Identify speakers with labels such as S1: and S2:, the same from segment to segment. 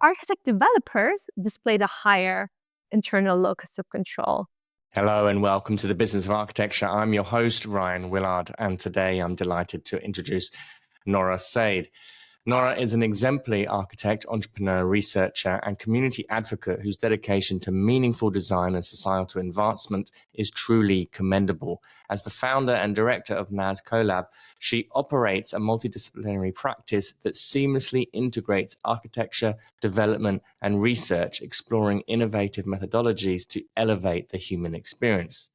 S1: architect developers displayed a higher internal locus of control.
S2: Hello and welcome to the Business of Architecture. I'm your host, Ryan Willard, and today I'm delighted to introduce Nourah Said. Nourah is an exemplary architect, entrepreneur, researcher, and community advocate whose dedication to meaningful design and societal advancement is truly commendable. As the founder and director of NAS CoLab, she operates a multidisciplinary practice that seamlessly integrates architecture, development, and research, exploring innovative methodologies to elevate the human experience.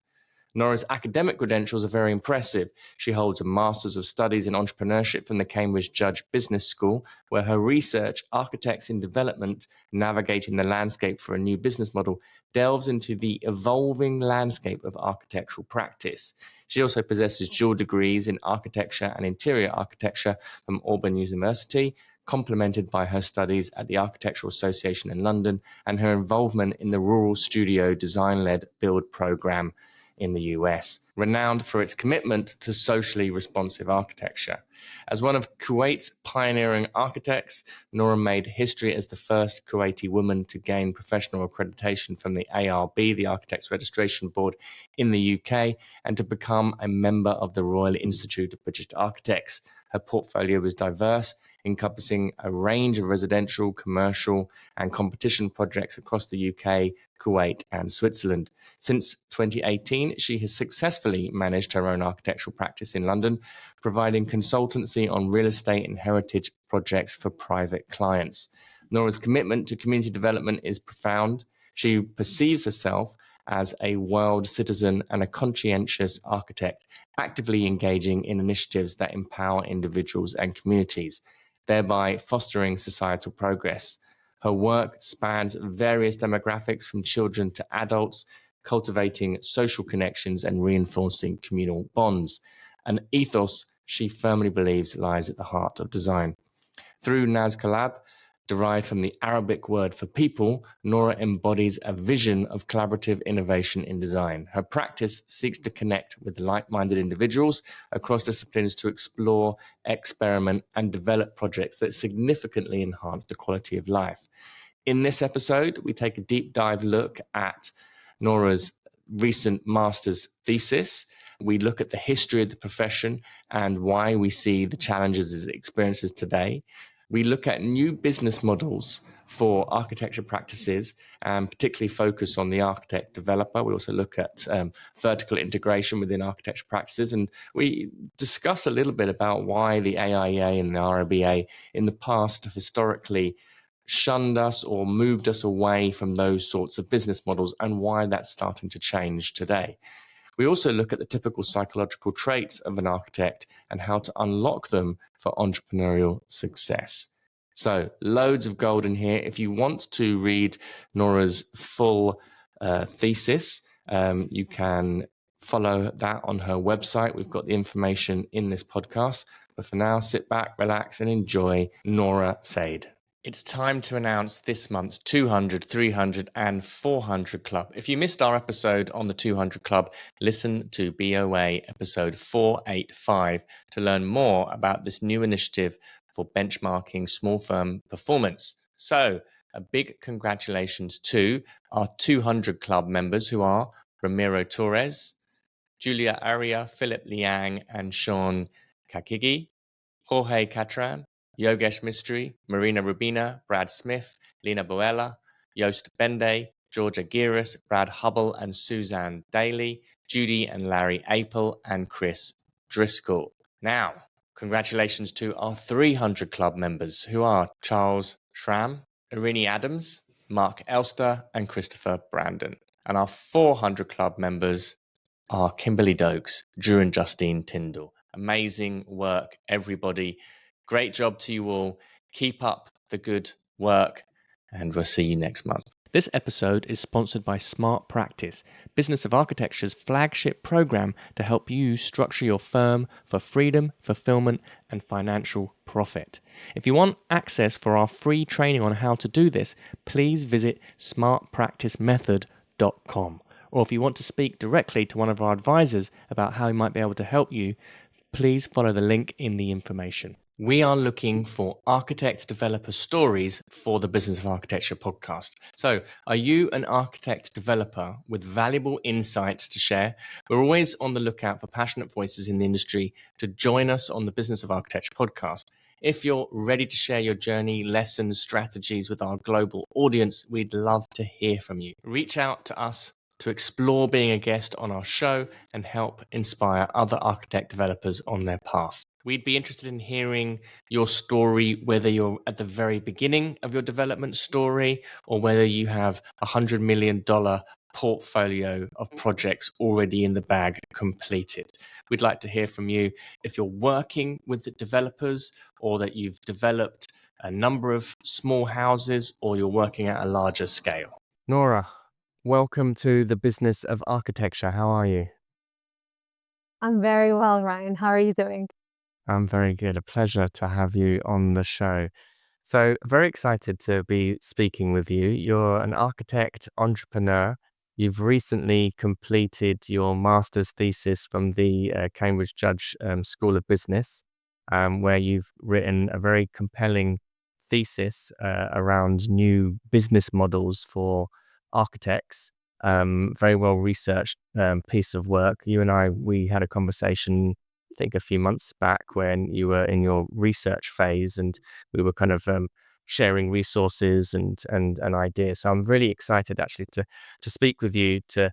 S2: Nourah's academic credentials are very impressive. She holds a Master's of Studies in Entrepreneurship from the Cambridge Judge Business School, where her research, Architects in Development, Navigating the Landscape for a New Business Model, delves into the evolving landscape of architectural practice. She also possesses dual degrees in Architecture and Interior Architecture from Auburn University, complemented by her studies at the Architectural Association in London and her involvement in the Rural Studio Design-Led Build Programme in the US, renowned for its commitment to socially responsive architecture. As one of Kuwait's pioneering architects, Nourah made history as the first Kuwaiti woman to gain professional accreditation from the ARB, the Architects Registration Board in the UK, and to become a member of the Royal Institute of British Architects. Her portfolio was diverse, encompassing a range of residential, commercial, and competition projects across the UK, Kuwait, and Switzerland. Since 2018, she has successfully managed her own architectural practice in London, providing consultancy on real estate and heritage projects for private clients. Nourah's commitment to community development is profound. She perceives herself as a world citizen and a conscientious architect, actively engaging in initiatives that empower individuals and communities, thereby fostering societal progress. Her work spans various demographics from children to adults, cultivating social connections and reinforcing communal bonds, an ethos she firmly believes lies at the heart of design. Through NAS CoLab, derived from the Arabic word for people, Nourah embodies a vision of collaborative innovation in design. Her practice seeks to connect with like-minded individuals across disciplines to explore, experiment, and develop projects that significantly enhance the quality of life. In this episode, we take a deep dive look at Nourah's recent master's thesis. We look at the history of the profession and why we see the challenges it experiences today. We look at new business models for architecture practices and particularly focus on the architect developer. We also look at vertical integration within architecture practices. And we discuss a little bit about why the AIA and the RIBA in the past have historically shunned us or moved us away from those sorts of business models and why that's starting to change today. We also look at the typical psychological traits of an architect and how to unlock them for entrepreneurial success. So loads of gold in here. If you want to read Nourah's full thesis, you can follow that on her website. We've got the information in this podcast. But for now, sit back, relax, and enjoy Nourah Said. It's time to announce this month's 200, 300, and 400 Club. If you missed our episode on the 200 Club, listen to BOA episode 485 to learn more about this new initiative for benchmarking small firm performance. So, a big congratulations to our 200 Club members who are Ramiro Torres, Julia Aria, Philip Liang, and Sean Kakigi, Jorge Catran, Yogesh Mistry, Marina Rubina, Brad Smith, Lena Boella, Joost Bende, Georgia Giris, Brad Hubble and Suzanne Daly, Judy and Larry Apel, and Chris Driscoll. Now, congratulations to our 300 Club members who are Charles Schramm, Irini Adams, Mark Elster, and Christopher Brandon. And our 400 Club members are Kimberly Dokes, Drew and Justine Tyndall. Amazing work, everybody. Great job to you all. Keep up the good work, and we'll see you next month. This episode is sponsored by Smart Practice, Business of Architecture's flagship program to help you structure your firm for freedom, fulfillment, and financial profit. If you want access for our free training on how to do this, please visit smartpracticemethod.com. Or if you want to speak directly to one of our advisors about how we might be able to help you, please follow the link in the information. We are looking for architect developer stories for the Business of Architecture podcast. So, are you an architect developer with valuable insights to share? We're always on the lookout for passionate voices in the industry to join us on the Business of Architecture podcast. If you're ready to share your journey, lessons, strategies with our global audience, we'd love to hear from you. Reach out to us to explore being a guest on our show and help inspire other architect developers on their path. We'd be interested in hearing your story, whether you're at the very beginning of your development story or whether you have $100 million portfolio of projects already in the bag completed. We'd like to hear from you if you're working with the developers or that you've developed a number of small houses or you're working at a larger scale. Nourah, welcome to the Business of Architecture. How are you?
S1: I'm very well, Ryan. How are you doing?
S2: I'm very good. A pleasure to have you on the show. So, very excited to be speaking with you. You're an architect entrepreneur. You've recently completed your master's thesis from the Cambridge Judge School of Business, where you've written a very compelling thesis around new business models for architects. Very well researched piece of work. You and we had a conversation I think a few months back when you were in your research phase and we were kind of sharing resources and ideas. So I'm really excited actually to speak with you to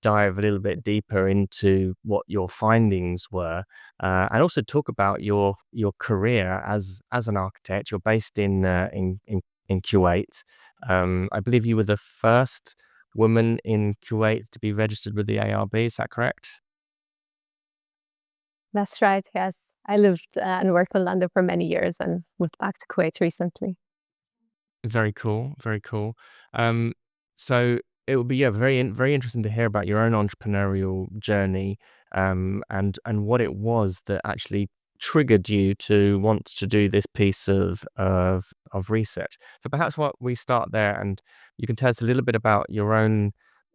S2: dive a little bit deeper into what your findings were and also talk about your career as an architect. You're based in Kuwait. I believe you were the first woman in Kuwait to be registered with the ARB. Is that correct?
S1: That's right, yes. I lived and worked in London for many years and moved back to Kuwait recently.
S2: Very cool, very cool. So it would be very interesting to hear about your own entrepreneurial journey, and what it was that actually triggered you to want to do this piece of research. So perhaps what we start there, and you can tell us a little bit about your own,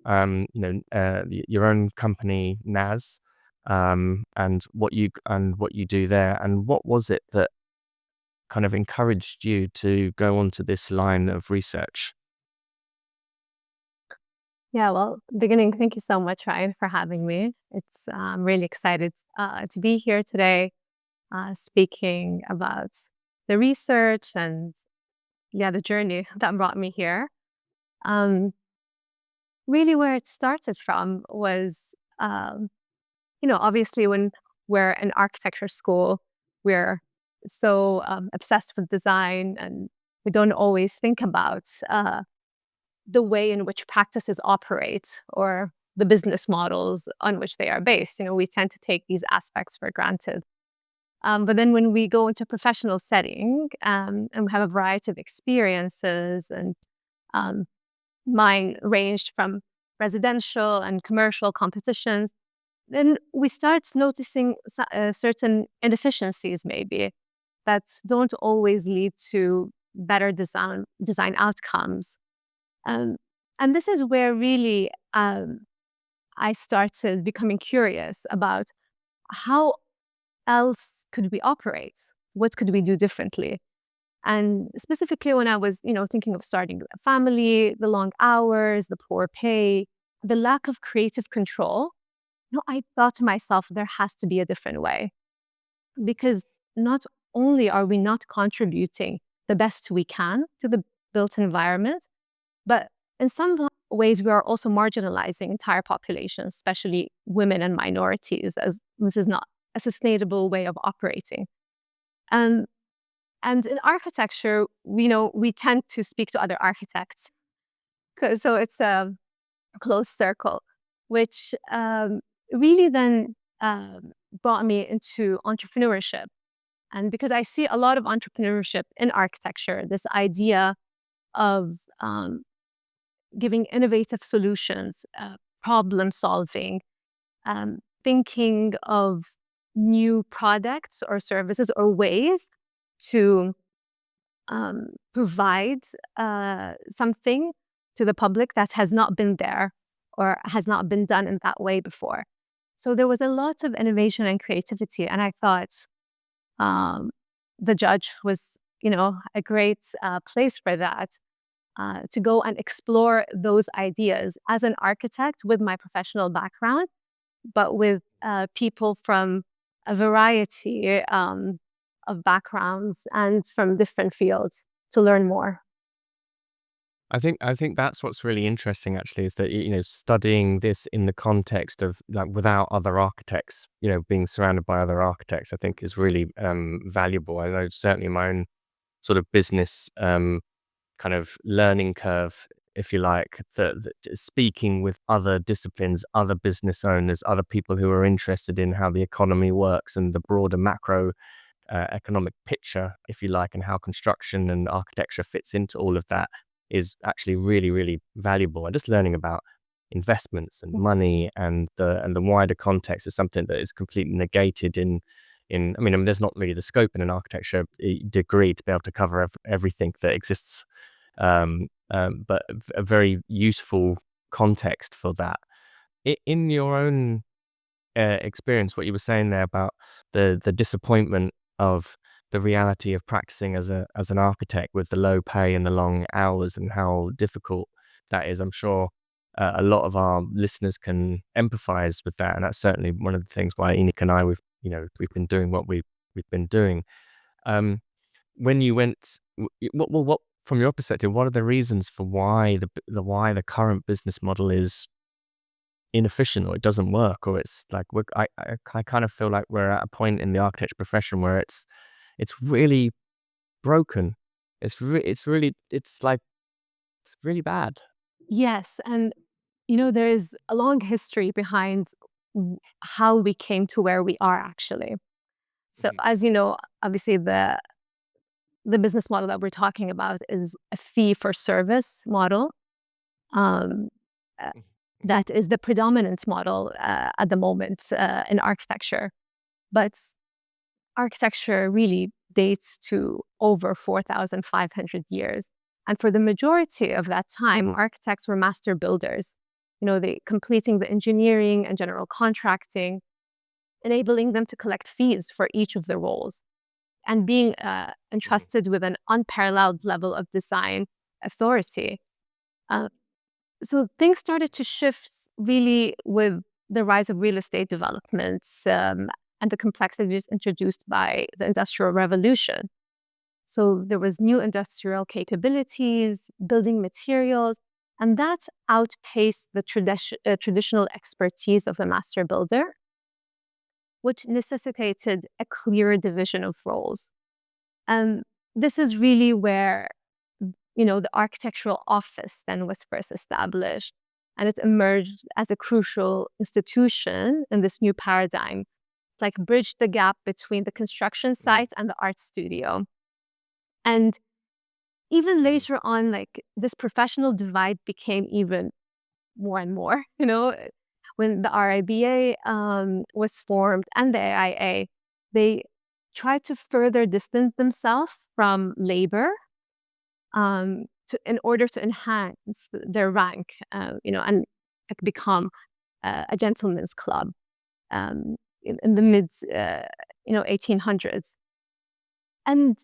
S2: your own company NAS, and what you do there, and what was it that kind of encouraged you to go onto this line of research?
S1: Yeah, well, beginning, thank you so much, Ryan, for having me. I'm really excited to be here today, speaking about the research and the journey that brought me here. Um, Really, where it started from was, obviously when we're in architecture school, we're so obsessed with design, and we don't always think about the way in which practices operate or the business models on which they are based. We tend to take these aspects for granted. But then when we go into professional setting and we have a variety of experiences, and um, mine ranged from residential and commercial competitions, then we start noticing certain inefficiencies maybe that don't always lead to better design outcomes. Um, and this is where really I started becoming curious about how else could we operate? What could we do differently? And specifically when I was, thinking of starting a family, the long hours, the poor pay, the lack of creative control, I thought to myself, there has to be a different way. Because not only are we not contributing the best we can to the built environment, but in some ways, we are also marginalizing entire populations, especially women and minorities, as this is not a sustainable way of operating. Um, and in architecture, we tend to speak to other architects. So it's a closed circle, which really then brought me into entrepreneurship. And because I see a lot of entrepreneurship in architecture, this idea of giving innovative solutions, problem solving, thinking of new products or services or ways to provide something to the public that has not been there or has not been done in that way before. So there was a lot of innovation and creativity, and I thought, the judge was, a great place for that, to go and explore those ideas as an architect with my professional background, but with people from a variety of backgrounds and from different fields to learn more.
S3: I think that's what's really interesting actually, is that studying this in the context of, like, without other architects, being surrounded by other architects, I think is really valuable. I know certainly my own sort of business kind of learning curve, if you like, that speaking with other disciplines, other business owners, other people who are interested in how the economy works and the broader macro economic picture, if you like, and how construction and architecture fits into all of that, is actually really, really valuable. And just learning about investments and money and the wider context is something that is completely negated in. I mean, there's not really the scope in an architecture degree to be able to cover everything that exists, but a very useful context for that. In your own experience, what you were saying there about the disappointment of the reality of practicing as an architect with the low pay and the long hours and how difficult that is, I'm sure a lot of our listeners can empathize with that, and that's certainly one of the things why Enoch and I we've been doing what we've been doing. Um, when you went, what from your perspective, what are the reasons for why the current business model is inefficient, or it doesn't work, or it's like I kind of feel like we're at a point in the architecture profession where it's really broken. It's really bad.
S1: Yes, and there is a long history behind how we came to where we are actually. So
S3: Mhm.
S1: as you know, obviously the business model that we're talking about is a fee for service model. Um, uh,
S3: Mhm.
S1: that is the predominant model at the moment in architecture. But architecture really dates to over 4,500 years. And for the majority of that time, architects were master builders. They completing the engineering and general contracting, enabling them to collect fees for each of the roles, and being
S3: Mhm.
S1: entrusted with an unparalleled level of design authority. Uh, so things started to shift really with the rise of real estate developments and the complexities introduced by the Industrial Revolution. So there was new industrial capabilities, building materials, and that outpaced the traditional expertise of a master builder, which necessitated a clear division of roles. And this is really where, the architectural office then was first established, and it emerged as a crucial institution in this new paradigm, like bridged the gap between the construction
S3: Mhm.
S1: site and the art studio. And even
S3: Mhm.
S1: later on, like this professional divide became even more and more, when the RIBA was formed and the AIA, they tried to further distance themselves from labor in order to enhance their rank, and like become a gentleman's club in the mid, 1800s. And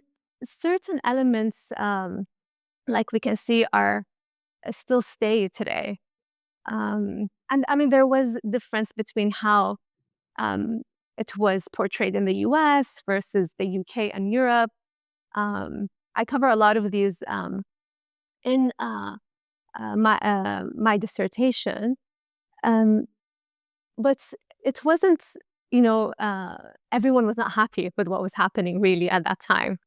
S1: certain elements, like we can see, are still stay today. And I mean, there was difference between how um, it was portrayed in the US versus the UK and Europe. I cover a lot of these in my dissertation, um, but it wasn't, everyone was not happy with what was happening really at that time.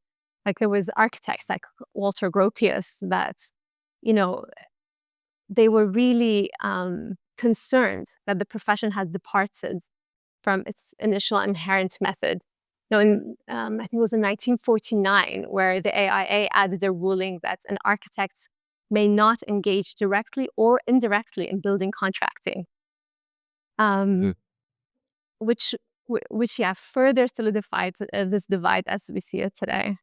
S1: Like there was architects like Walter Gropius that, you know, they were really concerned that the profession had departed from its initial inherent method. I think it was in 1949 where the AIA added a ruling that an architect may not engage directly or indirectly in building contracting,
S3: Mhm.
S1: um, which yeah further solidified this divide as we see it today.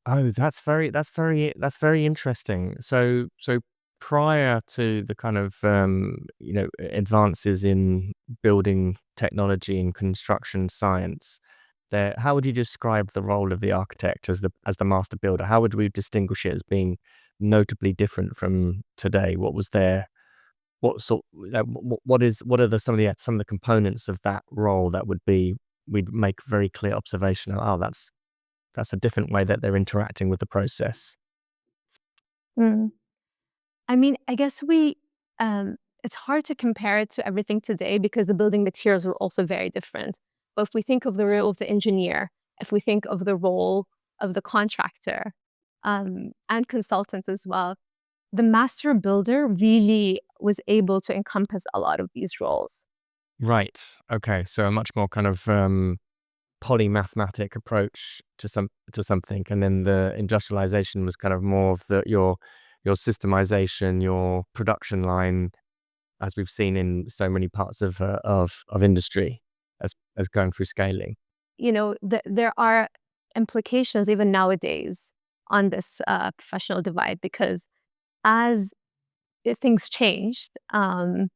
S3: Oh, that's very interesting. So prior to the kind of advances in building technology and construction science, how would you describe the role of the architect as the master builder? How would we distinguish it as being notably different from today? What was their what sort what is what are the some of the components of that role that we'd make very clear observation of, oh, that's a different way that they're interacting with the process.
S1: Mm. I mean, I guess it's hard to compare it to everything today because the building materials were also very different. But if we think of the role of the engineer, if we think of the role of the contractor, and consultants as well, the master builder really was able to encompass a lot of these roles.
S3: Right. Okay. So a much more kind of polymathematic approach to something, and then the industrialization was kind of more of your systemization, your production line, as we've seen in so many parts of industry, as going through scaling.
S1: There are implications even nowadays on this professional divide because as things changed, and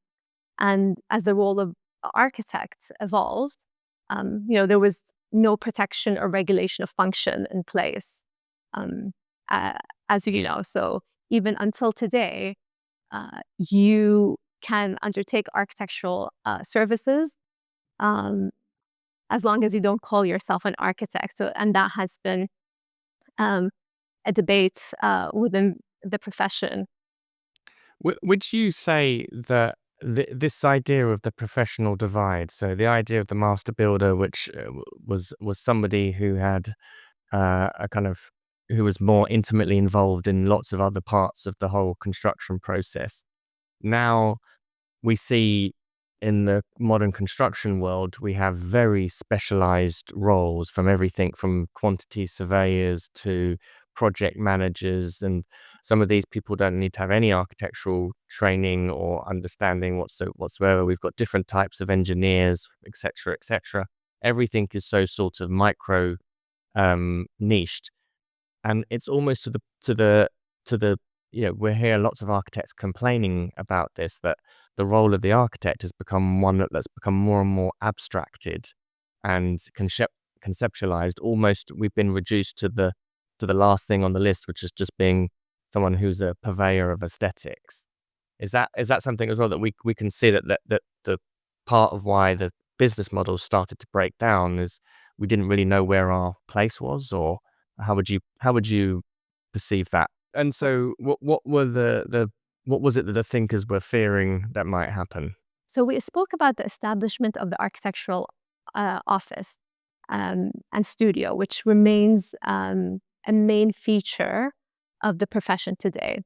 S1: as the role of architects evolved, there was no protection or regulation of function in place, um, as you know. So even until today, you can undertake architectural services, um, as long as you don't call yourself an architect. So, and that has been um, a debate within the profession.
S3: Would you say that this idea of the professional divide, so the idea of the master builder, which was somebody who had a kind of who was more intimately involved in lots of other parts of the whole construction process. Now we see in the modern construction world, we have very specialized roles, from everything from quantity surveyors to project managers. And some of these people don't need to have any architectural training or understanding whatsoever. We've got different types of engineers, etc., etc. Everything is so sort of micro niched. And it's almost to the we hear lots of architects complaining about this, that the role of the architect has become one that's become more and more abstracted and conceptualized. Almost, we've been reduced to the last thing on the list, which is just being someone who's a purveyor of aesthetics. Is that something as well that we can see that the part of why the business models started to break down is we didn't really know where our place was, or how would you perceive that? And so what was it that the thinkers were fearing that might happen?
S1: So we spoke about the establishment of the architectural office and studio, which remains a main feature of the profession today.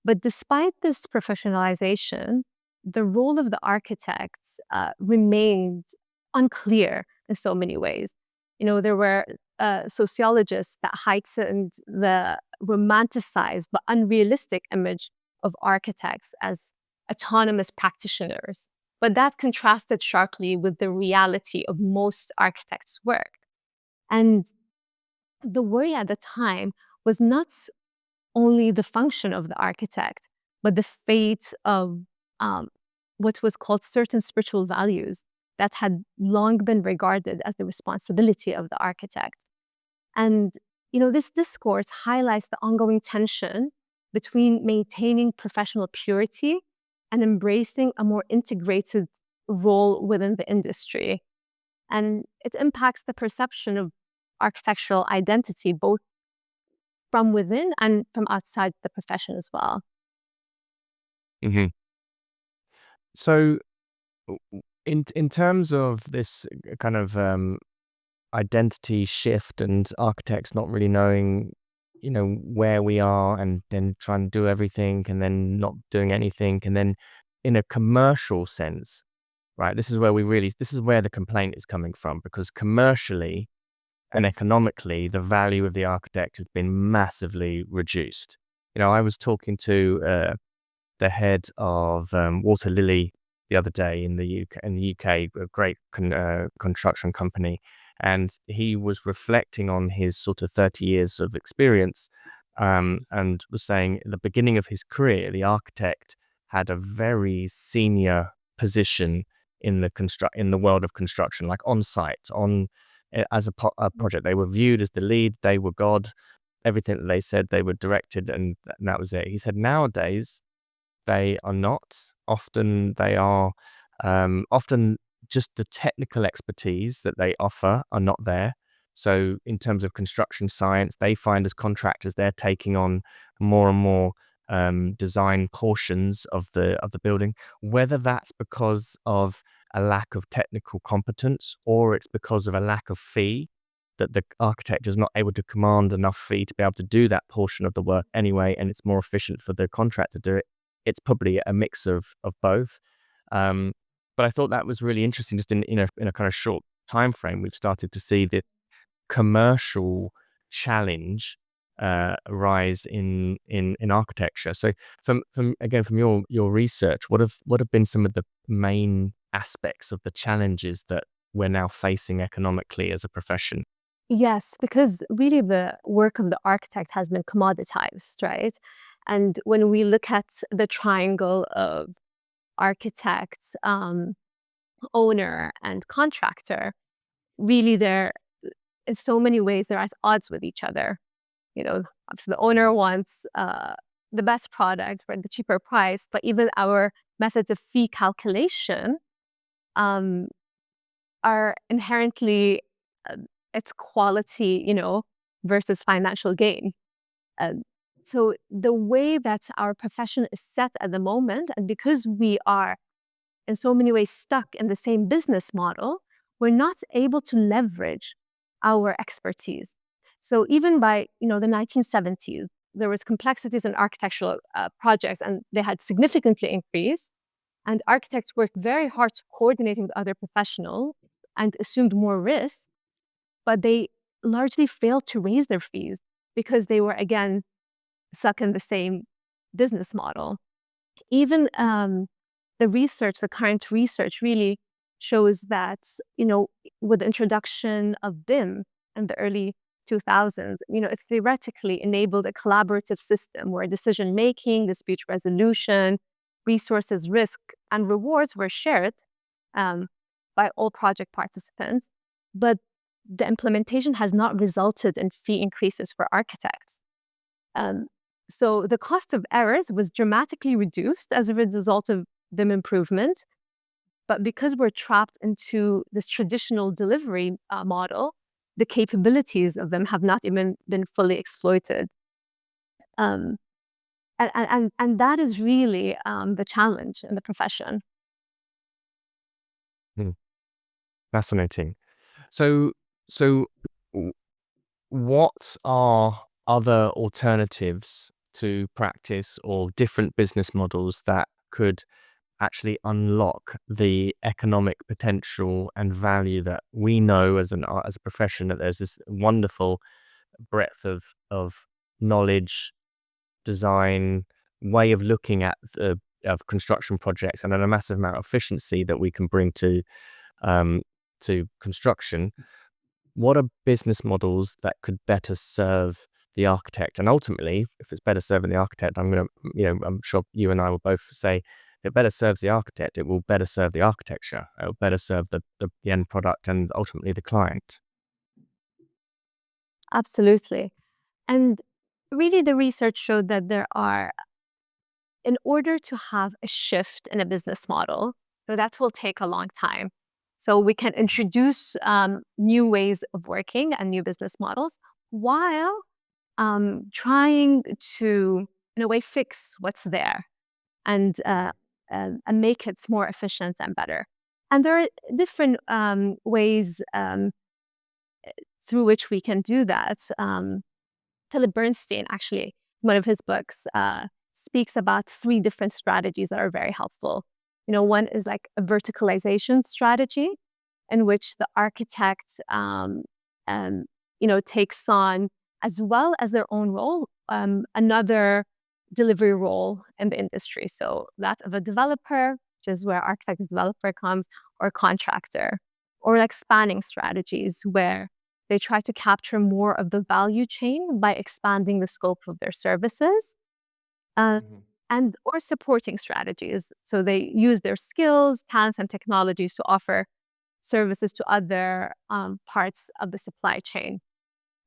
S1: But despite this professionalization, the role of the architects remained unclear in so many ways. There were sociologists that heightened the romanticized but unrealistic image of architects as autonomous practitioners. But that contrasted sharply with the reality of most architects' work. And the worry at the time was not only the function of the architect, but the fate of what was called certain spiritual values that had long been regarded as the responsibility of the architect. And this discourse highlights the ongoing tension between maintaining professional purity and embracing a more integrated role within the industry. And it impacts the perception of architectural identity, both from within and from outside the profession as well.
S3: Mm-hmm. So, in terms of this kind of identity shift and architects not really knowing, where we are, and then trying to do everything and then not doing anything, and then in a commercial sense, right? This is where the complaint is coming from, because commercially and economically, the value of the architect has been massively reduced. I was talking to the head of Water Lily the other day in the UK, a great construction company, and he was reflecting on his sort of 30 years of experience, and was saying at the beginning of his career, the architect had a very senior position in the world of construction, like on site, on as a project. They were viewed as the lead. They were God. Everything that they said, they were directed, and that was it. He said nowadays they are not. Often they are. Often just the technical expertise that they offer are not there. So in terms of construction science, they find as contractors they're taking on more and more design portions of the building, whether that's because of a lack of technical competence or it's because of a lack of fee, that the architect is not able to command enough fee to be able to do that portion of the work anyway, and it's more efficient for the contractor to do it. It's probably a mix of both. But I thought that was really interesting. Just in a kind of short time frame, we've started to see the commercial challenge rise in architecture. So from your research, what have been some of the main aspects of the challenges that we're now facing economically as a profession?
S1: Yes, because really the work of the architect has been commoditized, right? And when we look at the triangle of architect, owner, and contractor, really they're in so many ways they're at odds with each other. Obviously the owner wants the best product for the cheaper price, but even our methods of fee calculation are inherently its quality, versus financial gain. So the way that our profession is set at the moment, and because we are in so many ways stuck in the same business model, we're not able to leverage our expertise. So even by the 1970s, there was complexities in architectural projects, and they had significantly increased. And architects worked very hard to coordinating with other professionals and assumed more risk, but they largely failed to raise their fees because they were, again, stuck in the same business model. Even the current research really shows that, with the introduction of BIM in the early 2000s, it theoretically enabled a collaborative system where decision-making, dispute resolution, resources, risk, and rewards were shared by all project participants. But the implementation has not resulted in fee increases for architects. So the cost of errors was dramatically reduced as a result of BIM improvement. But because we're trapped into this traditional delivery model, the capabilities of them have not even been fully exploited. And that is really the challenge in the profession.
S3: Fascinating. So what are other alternatives to practice or different business models that could actually unlock the economic potential and value that we know as a profession, that there's this wonderful breadth of knowledge, design, way of looking at of construction projects, and a massive amount of efficiency that we can bring to construction? What are business models that could better serve the architect? And ultimately, if it's better serving the architect, I'm sure you and I will both say, if it better serves the architect, it will better serve the architecture. It will better serve the end product and ultimately the client.
S1: Absolutely. And really the research showed that in order to have a shift in a business model, so that will take a long time. So we can introduce new ways of working and new business models while trying to, in a way, fix what's there and make it more efficient and better. And there are different ways through which we can do that. Philip Bernstein, actually, one of his books, speaks about 3 different strategies that are very helpful. One is like a verticalization strategy, in which the architect, takes on, as well as their own role, another delivery role in the industry. So that of a developer, which is where architect and developer comes, or contractor, or like spanning strategies where they try to capture more of the value chain by expanding the scope of their services. And or supporting strategies. So they use their skills, talents, and technologies to offer services to other parts of the supply chain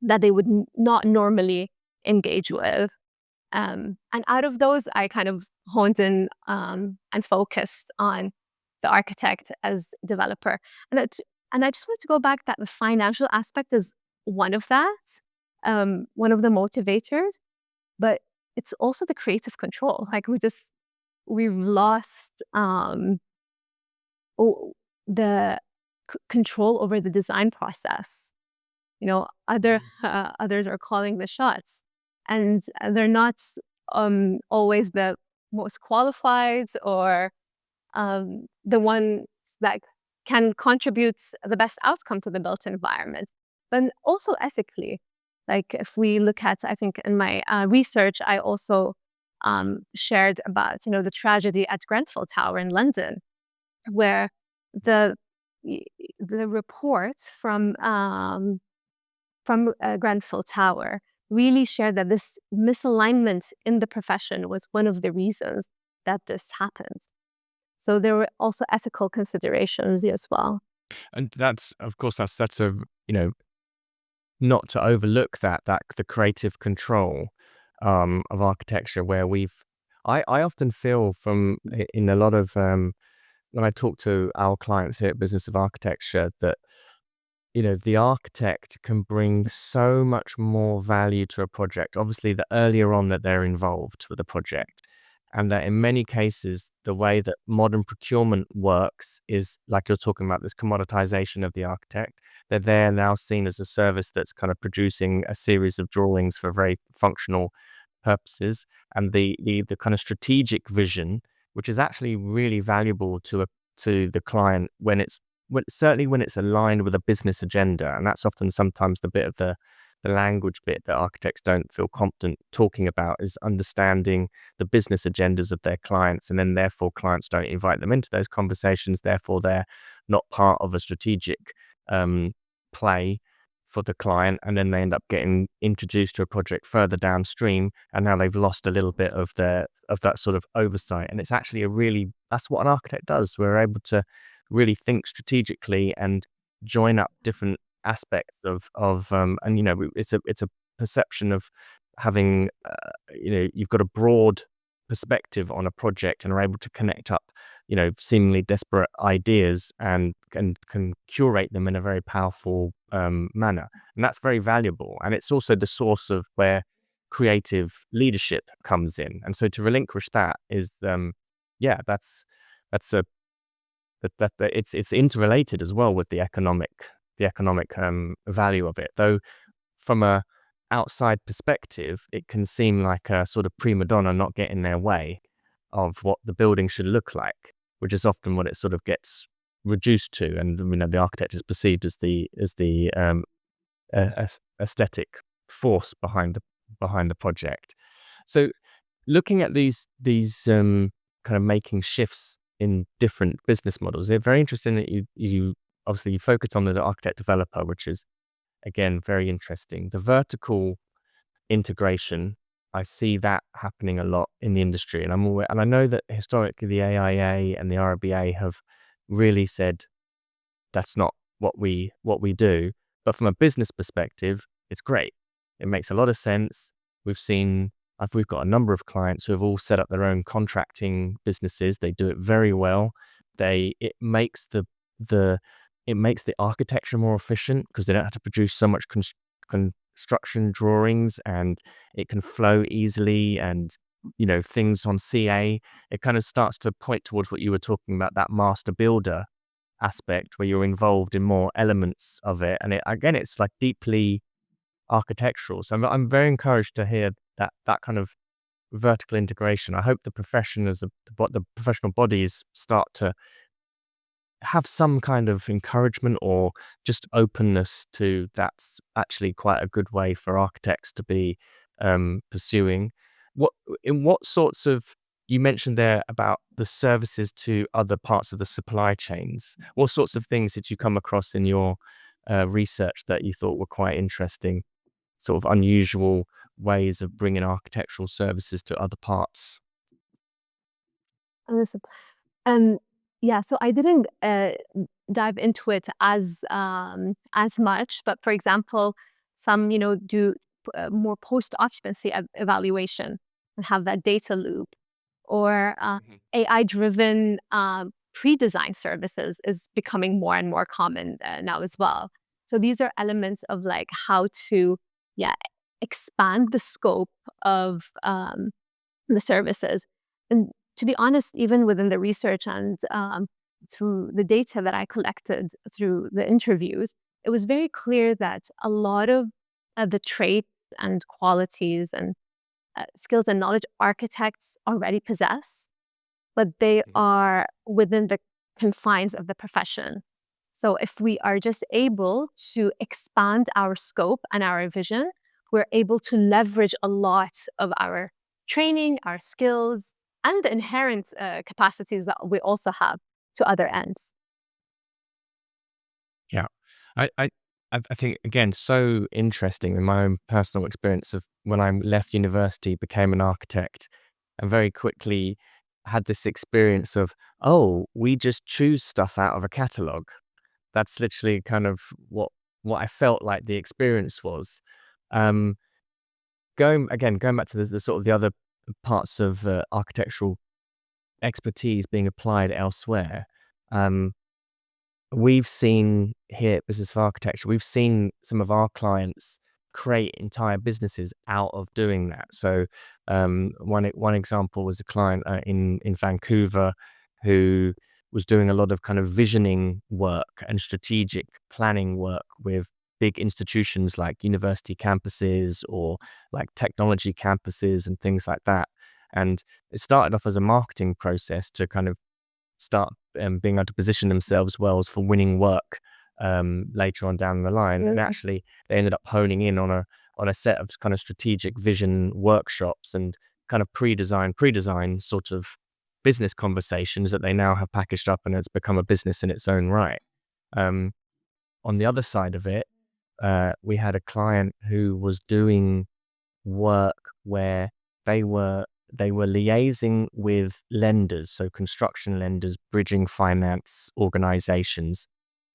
S1: that they would not normally engage with. And out of those, I kind of honed in and focused on the architect as developer. And I just wanted to go back that the financial aspect is one of that, one of the motivators, but it's also the creative control. Like we've lost the control over the design process. Others are calling the shots, and they're not always the most qualified or the ones that can contribute the best outcome to the built environment, but also ethically. Like if we look at, I think in my research, I also shared about the tragedy at Grenfell Tower in London, where the report from Grenfell Tower really shared that this misalignment in the profession was one of the reasons that this happened. So there were also ethical considerations as well.
S3: And that's a, not to overlook that the creative control of architecture, where I often feel in a lot of when I talk to our clients here at Business of Architecture, that the architect can bring so much more value to a project, obviously the earlier on that they're involved with the project. And that in many cases, the way that modern procurement works is, like you're talking about, this commoditization of the architect, that they're now seen as a service that's kind of producing a series of drawings for very functional purposes. And the kind of strategic vision, which is actually really valuable to the client certainly when it's aligned with a business agenda. And that's often sometimes the bit of the language bit that architects don't feel confident talking about, is understanding the business agendas of their clients, and then therefore clients don't invite them into those conversations. Therefore, they're not part of a strategic play for the client, and then they end up getting introduced to a project further downstream, and now they've lost a little bit of that sort of oversight. And it's actually that's what an architect does. We're able to really think strategically and join up different aspects of it's a perception of having you've got a broad perspective on a project and are able to connect up seemingly disparate ideas and can curate them in a very powerful manner. And that's very valuable, and it's also the source of where creative leadership comes in. And so to relinquish that is it's interrelated as well with the economic value of it. Though from a outside perspective, it can seem like a sort of prima donna not getting in their way of what the building should look like, which is often what it sort of gets reduced to. And the architect is perceived as the aesthetic force behind the project. So looking at these kind of making shifts in different business models, they're very interesting that you obviously focus on the architect developer, which is again very interesting. The vertical integration, I see that happening a lot in the industry, and I know that historically the AIA and the RBA have really said that's not what we do. But from a business perspective, it's great. It makes a lot of sense. We've got a number of clients who have all set up their own contracting businesses. They do it very well. It makes the architecture more efficient because they don't have to produce so much construction drawings, and it can flow easily. And things on CA, it kind of starts to point towards what you were talking about, that master builder aspect, where you're involved in more elements of it. And it's like deeply architectural. So I'm very encouraged to hear that kind of vertical integration. I hope the professional bodies start to have some kind of encouragement or just openness to that's actually quite a good way for architects to be pursuing. You mentioned there about the services to other parts of the supply chains. What sorts of things did you come across in your research that you thought were quite interesting, sort of unusual ways of bringing architectural services to other parts?
S1: Listen, so I didn't dive into it as much. But for example, some do more post occupancy evaluation and have that data loop, or AI driven pre-design services is becoming more and more common now as well. So these are elements of like how to expand the scope of the services. And to be honest, even within the research and through the data that I collected through the interviews, it was very clear that a lot of the traits and qualities and skills and knowledge architects already possess, but they are within the confines of the profession. So if we are just able to expand our scope and our vision, we're able to leverage a lot of our training, our skills, and the inherent capacities that we also have to other ends.
S3: Yeah. I think, again, so interesting in my own personal experience of when I left university, became an architect, and very quickly had this experience of, oh, we just choose stuff out of a catalog. That's literally kind of what I felt like the experience was. Um, going back to the sort of the other parts of architectural expertise being applied elsewhere. We've seen here at Business of Architecture, we've seen some of our clients create entire businesses out of doing that. So one example was a client in Vancouver who was doing a lot of kind of visioning work and strategic planning work with big institutions like university campuses or like technology campuses and things like that. And it started off as a marketing process to kind of start being able to position themselves well as for winning work later on down the line. And actually, they ended up honing in on a set of kind of strategic vision workshops and kind of pre-design sort of business conversations that they now have packaged up, and it's become a business in its own right. On the other side of it, we had a client who was doing work where they were liaising with lenders, so construction lenders, bridging finance organizations.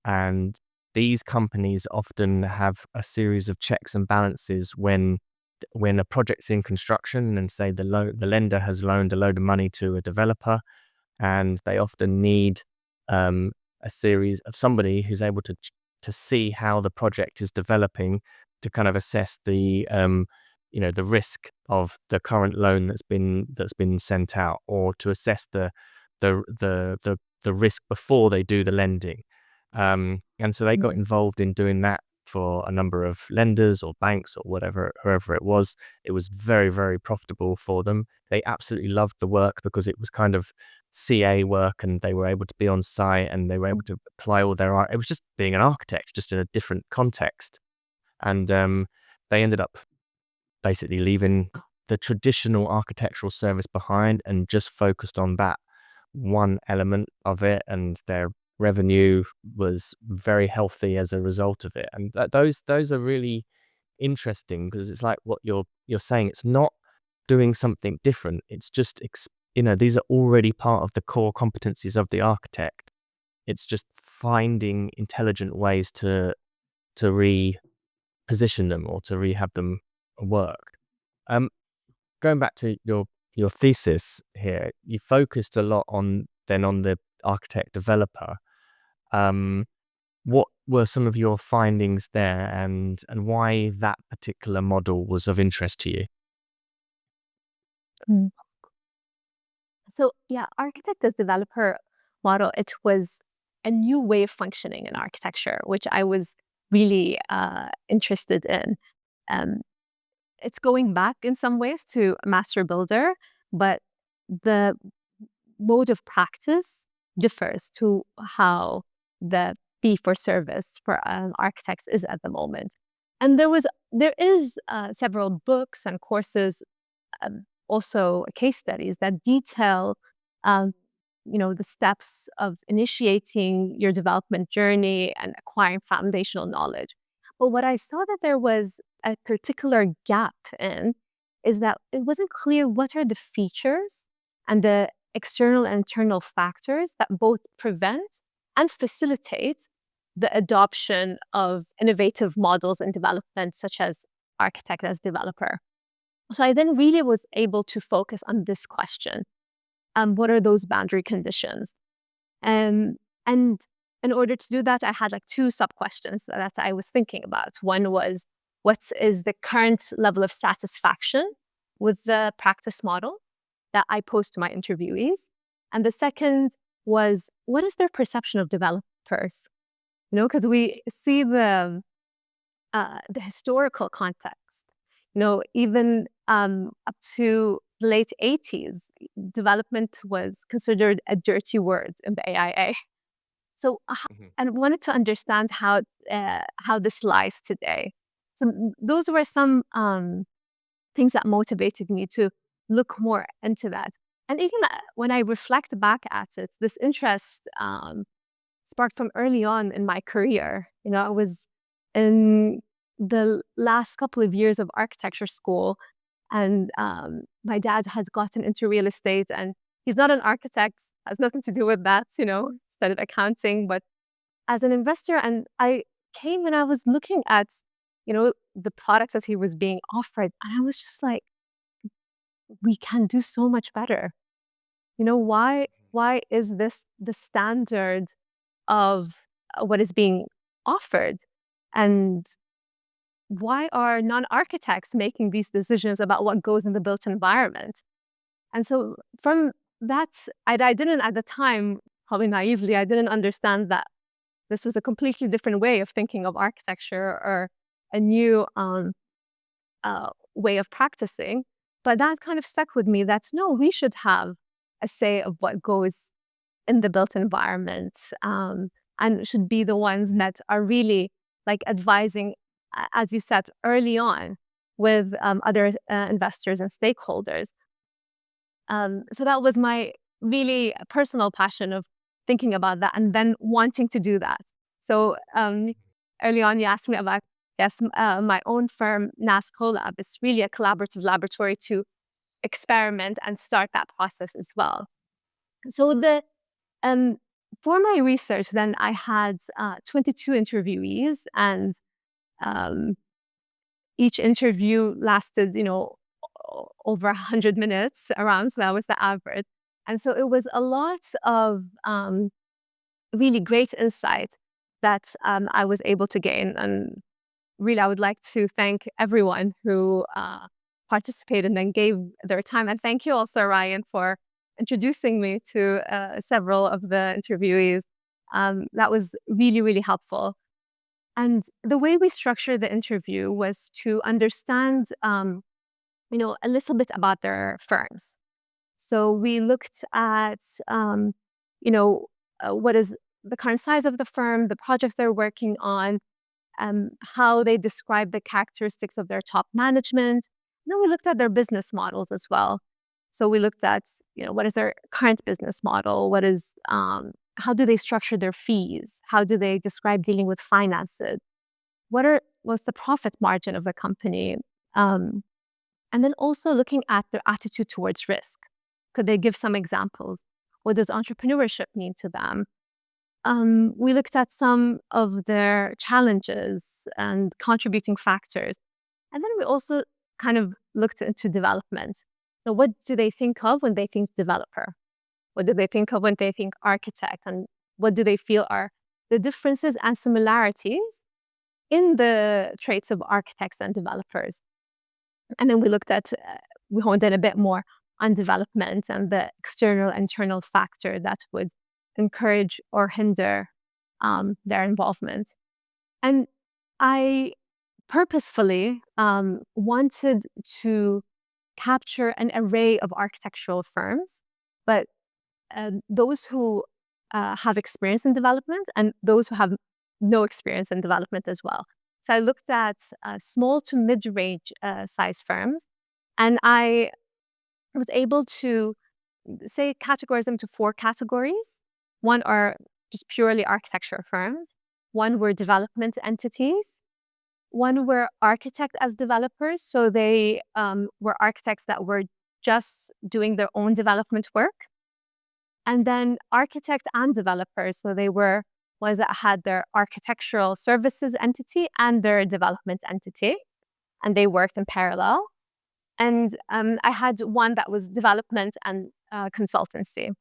S3: And these companies often have a series of checks and balances when a project's in construction, and say the lender has loaned a load of money to a developer, and they often need a series of somebody who's able to see how the project is developing, to kind of assess the the risk of the current loan that's been sent out, or to assess the risk before they do the lending. And so they got involved in doing that for a number of lenders or banks or whoever it was. It was very, very profitable for them. They absolutely loved the work because it was kind of CA work, and they were able to be on site, and they were able to apply all their art. It was just being an architect, just in a different context. And they ended up basically leaving the traditional architectural service behind and just focused on that one element of it, and their revenue was very healthy as a result of it. And those are really interesting, because it's like what you're saying. It's not doing something different. It's just these are already part of the core competencies of the architect. It's just finding intelligent ways to reposition them or to rehab them work. Going back to your thesis here, you focused a lot on the architect developer. What were some of your findings there, and why that particular model was of interest to you?
S1: Mm. So architect as developer model, it was a new way of functioning in architecture, which I was really interested in. It's going back in some ways to master builder, but the mode of practice differs to how the fee for service for architects is at the moment. And there is several books and courses, also case studies that detail the steps of initiating your development journey and acquiring foundational knowledge. But what I saw that there was a particular gap in is that it wasn't clear what are the features and the external and internal factors that both prevent and facilitate the adoption of innovative models in development, such as architect as developer. So I then really was able to focus on this question. What are those boundary conditions? And in order to do that, I had like two sub-questions that I was thinking about. One was, what is the current level of satisfaction with the practice model that I pose to my interviewees? And the second was, what is their perception of developers? Because we see the historical context. Even up to the late 80s, development was considered a dirty word in the AIA. So, and wanted to understand how this lies today. So those were some things that motivated me to look more into that. And even when I reflect back at it, this interest sparked from early on in my career. I was in the last couple of years of architecture school, and my dad had gotten into real estate, and he's not an architect, has nothing to do with that, studied accounting, but as an investor. And I came and I was looking at, the products that he was being offered, and I was just like, we can do so much better. Why is this the standard of what is being offered? And why are non-architects making these decisions about what goes in the built environment? And so from that, I didn't at the time, probably naively, I didn't understand that this was a completely different way of thinking of architecture, or a new way of practicing. But that kind of stuck with me, that no, we should have a say of what goes in the built environment, and should be the ones that are really like advising, as you said, early on with other investors and stakeholders. So that was my really personal passion of thinking about that and then wanting to do that. So early on, you asked me about, yes, my own firm, NAS CoLab, is really a collaborative laboratory to experiment and start that process as well. So for my research, then I had 22 interviewees, and each interview lasted, over 100 minutes around. So that was the average. And so it was a lot of really great insight that I was able to gain. And really, I would like to thank everyone who participated and gave their time. And thank you also, Ryan, for introducing me to several of the interviewees. That was really, really helpful. And the way we structured the interview was to understand, a little bit about their firms. So we looked at, what is the current size of the firm, the projects they're working on, how they describe the characteristics of their top management. And then we looked at their business models as well. So we looked at, what is their current business model? What is, how do they structure their fees? How do they describe dealing with finances? What's the profit margin of the company? And then also looking at their attitude towards risk. Could they give some examples? What does entrepreneurship mean to them? We looked at some of their challenges and contributing factors. And then we also kind of looked into development. So what do they think of when they think developer? What do they think of when they think architect? And what do they feel are the differences and similarities in the traits of architects and developers? And then we honed in a bit more on development and the external internal factor that would encourage or hinder their involvement. And I purposefully wanted to capture an array of architectural firms, but those who have experience in development and those who have no experience in development as well. So I looked at small to mid-range size firms, and I was able to categorize them to 4 categories. One are just purely architecture firms. One were development entities. One were architect as developers. So they were architects that were just doing their own development work. And then architects and developers, so they were ones that had their architectural services entity and their development entity, and they worked in parallel. And I had one that was development and consultancy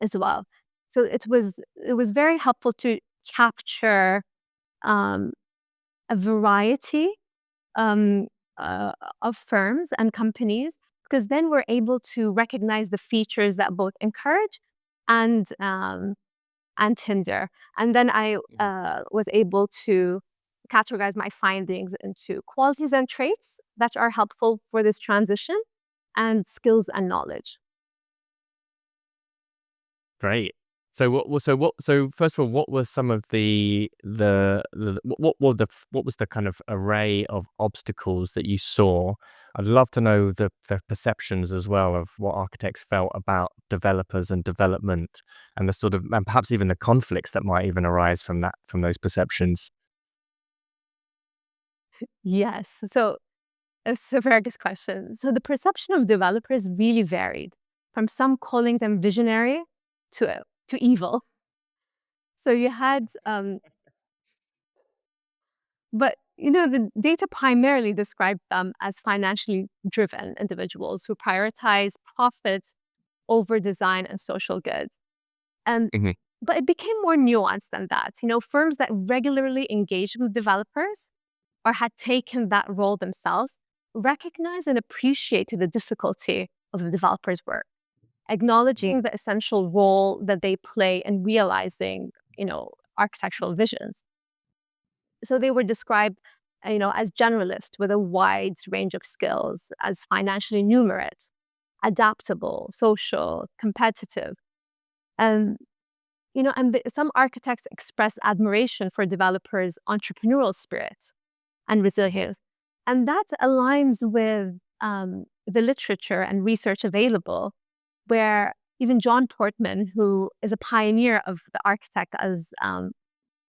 S1: as well. So it was very helpful to capture a variety of firms and companies, because then we're able to recognize the features that both encourage and hinder. And then I was able to categorize my findings into qualities and traits that are helpful for this transition, and skills and knowledge.
S3: Great. So first of all, what were some of what was the kind of array of obstacles that you saw? I'd love to know the perceptions as well of what architects felt about developers and development, and the sort of, and perhaps even the conflicts that might even arise from those perceptions.
S1: Yes. So it's a very good question. So the perception of developers really varied, from some calling them visionary to evil. So you had, but the data primarily described them as financially driven individuals who prioritize profit over design and social good. And
S3: Mhm.
S1: but it became more nuanced than that. Firms that regularly engaged with developers or had taken that role themselves recognized and appreciated the difficulty of the developer's work, acknowledging the essential role that they play in realizing, architectural visions. So they were described, as generalists with a wide range of skills, as financially numerate, adaptable, social, competitive. And, some architects express admiration for developers' entrepreneurial spirit and resilience. And that aligns with the literature and research available, where even John Portman, who is a pioneer of the architect as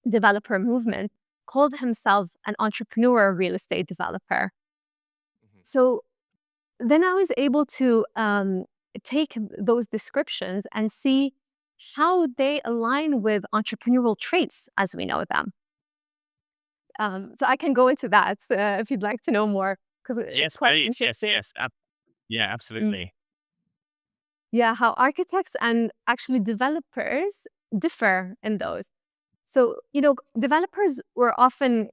S1: developer movement, called himself an entrepreneurial real estate developer. So then I was able to take those descriptions and see how they align with entrepreneurial traits as we know them. So I can go into that if you'd like to know more, because it's
S3: Yes,
S1: quite
S3: please.
S1: interesting.
S3: Yeah, absolutely.
S1: Yeah, how architects and actually developers differ in those. So, developers were often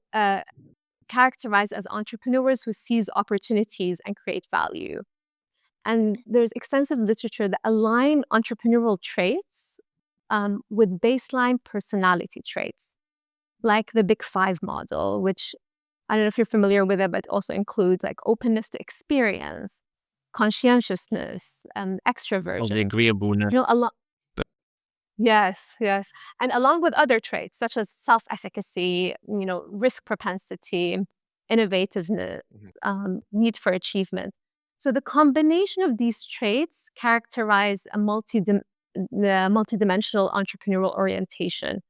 S1: characterized as entrepreneurs who seize opportunities and create value. And there's extensive literature that align entrepreneurial traits with baseline personality traits, like the Big Five model, which I don't know if you're familiar with it, but it also includes like openness to experience, conscientiousness,
S3: Of the
S1: extroversion.
S3: agreeableness.
S1: You know, a lot. Yes, yes. And along with other traits such as self-efficacy, risk propensity, innovativeness, need for achievement. So the combination of these traits characterize a multidimensional entrepreneurial orientation,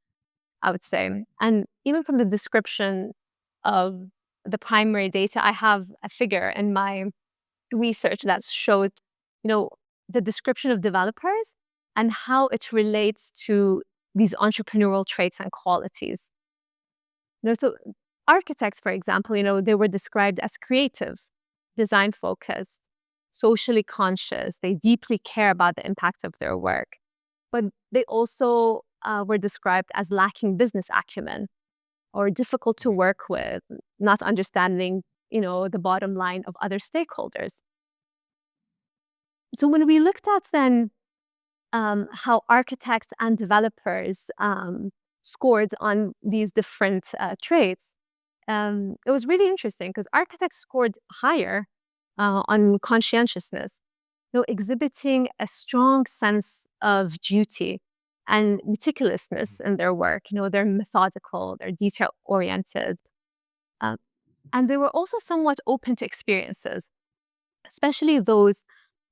S1: I would say. And even from the description of the primary data, I have a figure in my research that showed, the description of developers and how it relates to these entrepreneurial traits and qualities. So architects, for example, they were described as creative, design focused, socially conscious. They deeply care about the impact of their work, but they also were described as lacking business acumen or difficult to work with, not understanding, the bottom line of other stakeholders. So when we looked at then how architects and developers scored on these different traits, it was really interesting because architects scored higher on conscientiousness, exhibiting a strong sense of duty and meticulousness in their work. They're methodical, they're detail-oriented. And they were also somewhat open to experiences, especially those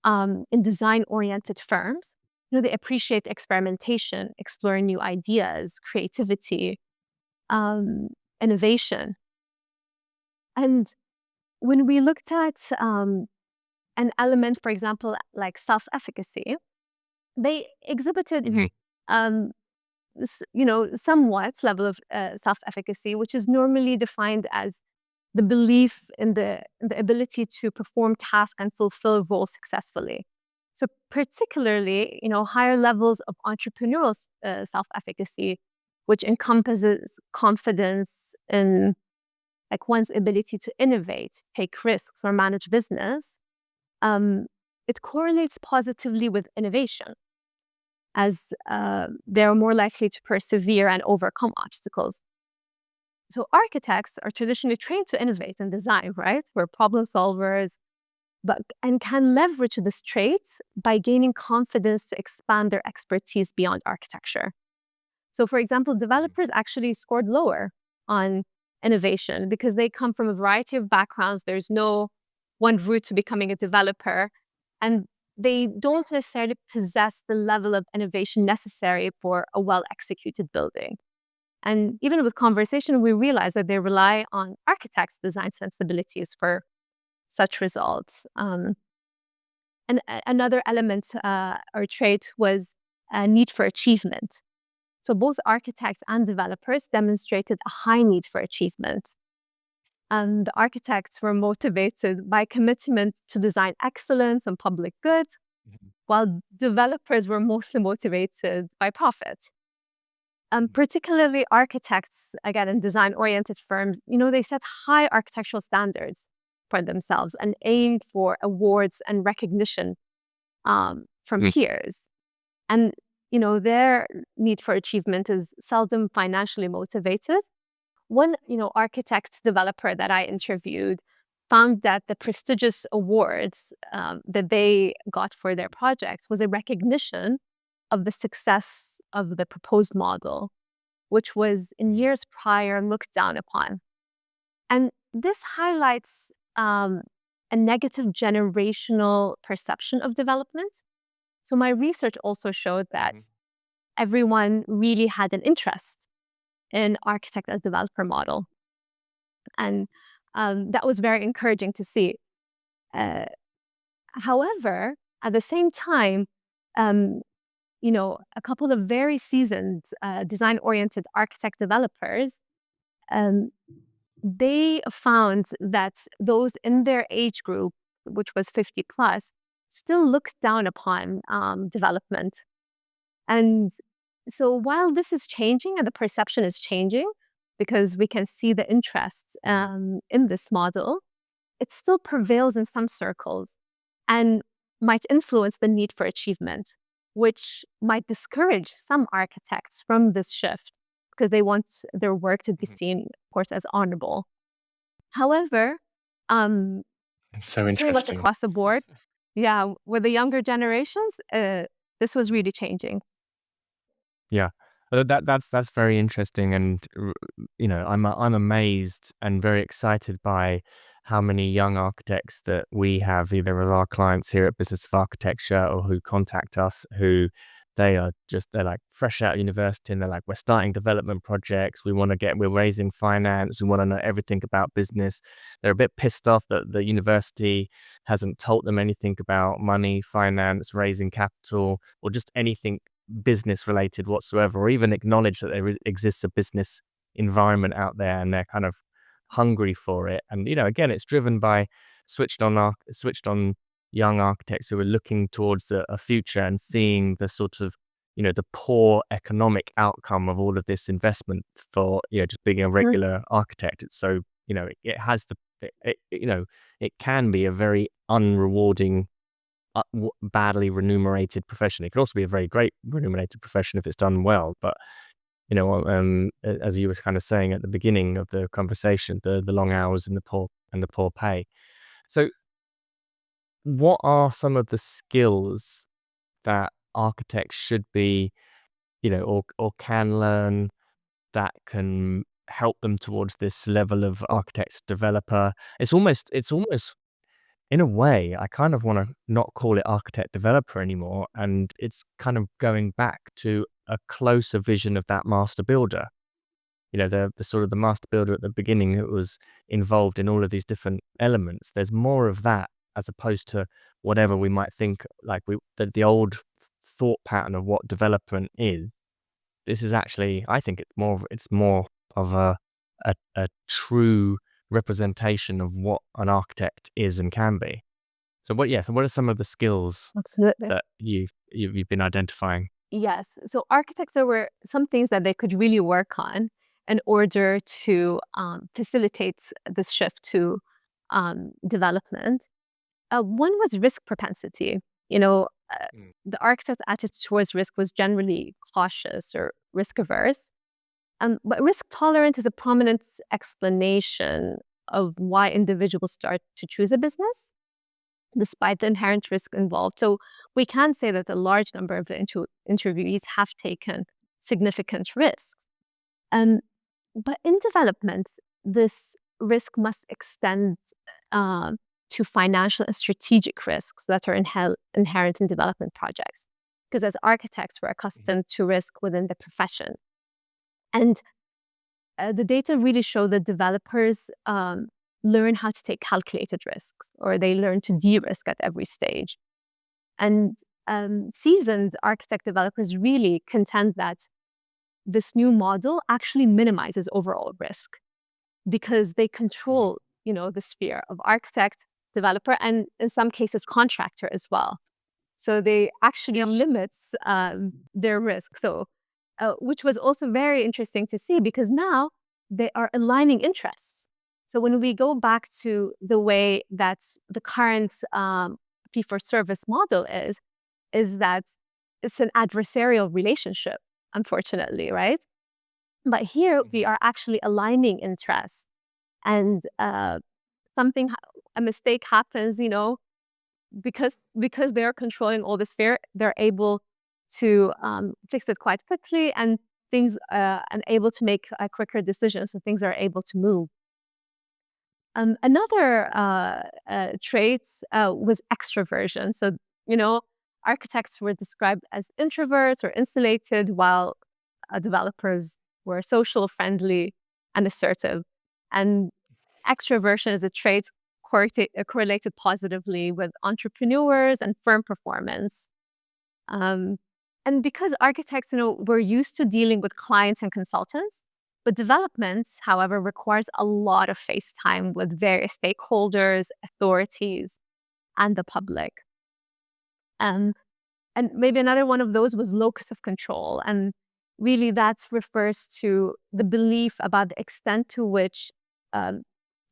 S1: in design-oriented firms. They appreciate experimentation, exploring new ideas, creativity, innovation. And when we looked at an element, for example, like self-efficacy, they exhibited,
S3: Mhm.
S1: um, somewhat level of self-efficacy, which is normally defined as the belief in the ability to perform tasks and fulfill roles successfully. So particularly, higher levels of entrepreneurial self-efficacy, which encompasses confidence in like one's ability to innovate, take risks, or manage business, um, it correlates positively with innovation, as they're more likely to persevere and overcome obstacles. So architects are traditionally trained to innovate and design, right? We're problem solvers, and can leverage this trait by gaining confidence to expand their expertise beyond architecture. So, for example, developers actually scored lower on innovation because they come from a variety of backgrounds. There's no one route to becoming a developer, and they don't necessarily possess the level of innovation necessary for a well-executed building. And even with conversation, we realize that they rely on architects' design sensibilities for such results. And another element or trait was a need for achievement. So both architects and developers demonstrated a high need for achievement. And the architects were motivated by commitment to design excellence and public good,
S3: Mhm.
S1: while developers were mostly motivated by profit.
S3: Mhm.
S1: Particularly architects, again, in design-oriented firms, they set high architectural standards for themselves and aim for awards and recognition from
S3: Mhm.
S1: peers. And, their need for achievement is seldom financially motivated. One, architect developer that I interviewed found that the prestigious awards that they got for their projects was a recognition of the success of the proposed model, which was in years prior looked down upon. And this highlights a negative generational perception of development. So my research also showed that
S3: Mhm.
S1: everyone really had an interest in architect as developer model. And that was very encouraging to see. Uh, However, at the same time, um, a couple of very seasoned design-oriented architect developers, um, they found that those in their age group, which was 50 plus, still looked down upon development. And so while this is changing and the perception is changing, because we can see the interest in this model, it still prevails in some circles and might influence the need for achievement, which might discourage some architects from this shift because they want their work to be
S3: Mhm.
S1: seen, of course, as honorable. However, um,
S2: It's so
S1: pretty much
S2: interesting.
S1: across the board, yeah, with the younger generations, this was really changing.
S3: Yeah. That's very interesting, and I'm amazed and very excited by how many young architects that we have either as our clients here at Business of Architecture or who contact us, who they're like fresh out of university and they're like, we're starting development projects, we're raising finance, we want to know everything about business. They're a bit pissed off that the university hasn't told them anything about money, finance, raising capital, or just anything business related whatsoever, or even acknowledge that exists a business environment out there, and they're kind of hungry for it. And again, it's driven by switched on young architects who are looking towards a future and seeing the sort of the poor economic outcome of all of this investment for just being a
S1: Mhm.
S3: regular architect. It's so it has it can be a very unrewarding, badly remunerated profession. It can also be a very great remunerated profession if it's done well. But as you were kind of saying at the beginning of the conversation, the long hours and the poor pay. So, what are some of the skills that architects should be, or can learn, that can help them towards this level of architect's developer? It's almost in a way, I kind of want to not call it architect developer anymore. And it's kind of going back to a closer vision of that master builder. The sort of the master builder at the beginning that was involved in all of these different elements. There's more of that as opposed to whatever we might think, like the old thought pattern of what development is, this is actually, I think it's more of a true representation of what an architect is and can be. So what are some of the skills
S1: Absolutely.
S3: that you've been identifying?
S1: Yes. So architects, there were some things that they could really work on in order to facilitate this shift to development. One was risk propensity. The architect's attitude towards risk was generally cautious or risk-averse. But risk tolerance is a prominent explanation of why individuals start to choose a business, despite the inherent risk involved. So we can say that a large number of the interviewees have taken significant risks. But in development, this risk must extend to financial and strategic risks that are inherent in development projects. Because as architects, we're accustomed to risk within the profession. And the data really show that developers learn how to take calculated risks, or they learn to de-risk at every stage. And seasoned architect developers really contend that this new model actually minimizes overall risk because they control, the sphere of architect, developer, and in some cases contractor as well. So they actually limits their risk. So, which was also very interesting to see because now they are aligning interests. So when we go back to the way that the current fee-for-service model is that it's an adversarial relationship, unfortunately, right? But here we are actually aligning interests, and a mistake happens, because they are controlling all the sphere, they're able to fix it quite quickly, and things and able to make quicker decisions, so things are able to move. Another trait was extroversion. So, architects were described as introverts or insulated, while developers were social, friendly, and assertive. And extroversion is a trait correlated positively with entrepreneurs and firm performance. And because architects, were used to dealing with clients and consultants, but development, however, requires a lot of face time with various stakeholders, authorities, and the public. And maybe another one of those was locus of control. And really that refers to the belief about the extent to which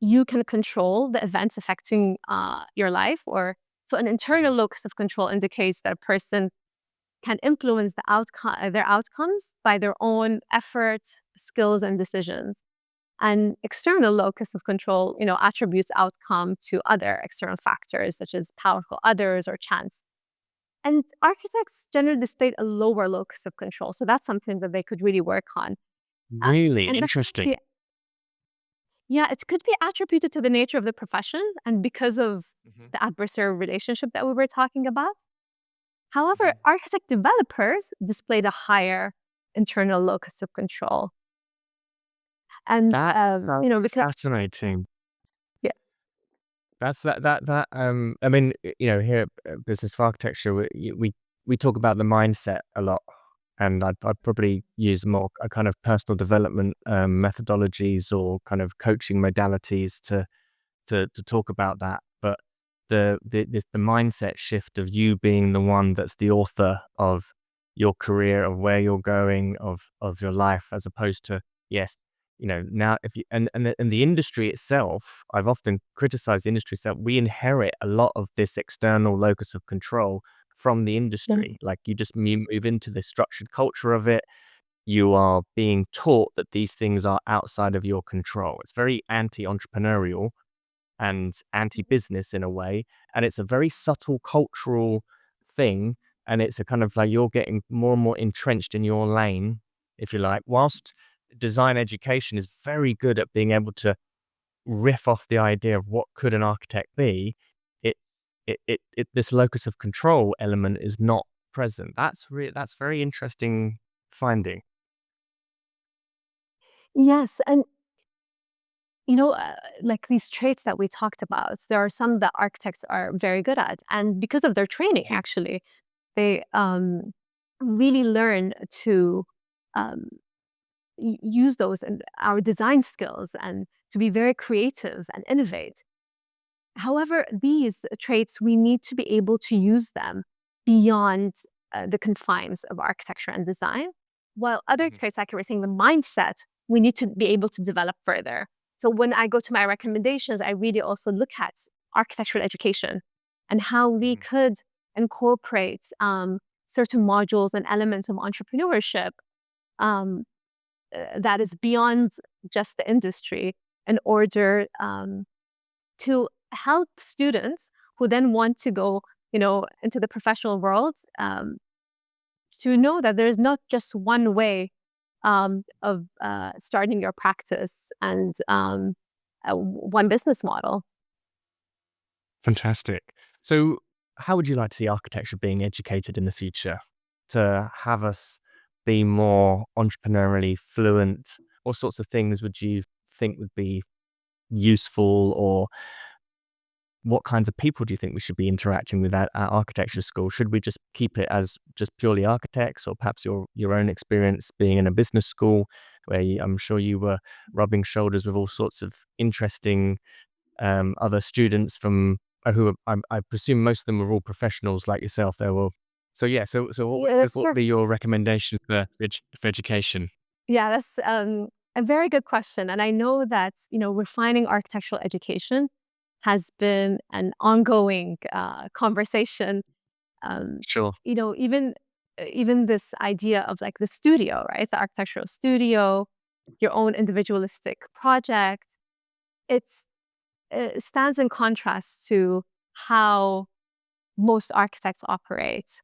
S1: you can control the events affecting your life. So an internal locus of control indicates that a person can influence their outcomes by their own effort, skills, and decisions. And external locus of control, attributes outcome to other external factors such as powerful others or chance. And architects generally displayed a lower locus of control, so that's something that they could really work on.
S3: Really
S1: And
S3: interesting.
S1: it could be attributed to the nature of the profession and because of the adversarial relationship that we were talking about. However, architect developers displayed a higher internal locus of control. And
S3: That's fascinating.
S1: Yeah.
S3: That's that. I mean, here at Business of Architecture, we talk about the mindset a lot, and I'd probably use more a kind of personal development methodologies or kind of coaching modalities to talk about that. But the mindset shift of you being the one that's the author of your career, of where you're going, of your life, as opposed to, yes, now if you and the industry itself, I've often criticized the industry itself. We inherit a lot of this external locus of control from the industry.
S1: Yes.
S3: Like you move into the structured culture of it. You are being taught that these things are outside of your control. It's very anti-entrepreneurial and anti-business in a way, and it's a very subtle cultural thing, and it's a kind of like you're getting more and more entrenched in your lane, if you like, whilst design education is very good at being able to riff off the idea of what could an architect be. This locus of control element is not present. That's very interesting finding.
S1: Yes, and like these traits that we talked about, there are some that architects are very good at, and because of their training, actually. they really learn to use those in our design skills and to be very creative and innovate. However, these traits, we need to be able to use them beyond the confines of architecture and design, while other traits, like you were saying, the mindset, we need to be able to develop further. So when I go to my recommendations, I really also look at architectural education and how we could incorporate certain modules and elements of entrepreneurship that is beyond just the industry in order to help students who then want to go, into the professional world, to know that there's not just one way of starting your practice and one business model.
S3: Fantastic. So how would you like to see architecture being educated in the future to have us be more entrepreneurially fluent? What sorts of things would you think would be useful, or what kinds of people do you think we should be interacting with at architecture school? Should we just keep it as just purely architects, or perhaps your own experience being in a business school where I'm sure you were rubbing shoulders with all sorts of interesting other students from who I presume most of them were all professionals like yourself. So what would be your recommendations for education?
S1: Yeah, that's a very good question. And I know that, refining architectural education has been an ongoing conversation.
S3: Sure.
S1: Even this idea of like the studio, right? The architectural studio, your own individualistic project. It stands in contrast to how most architects operate.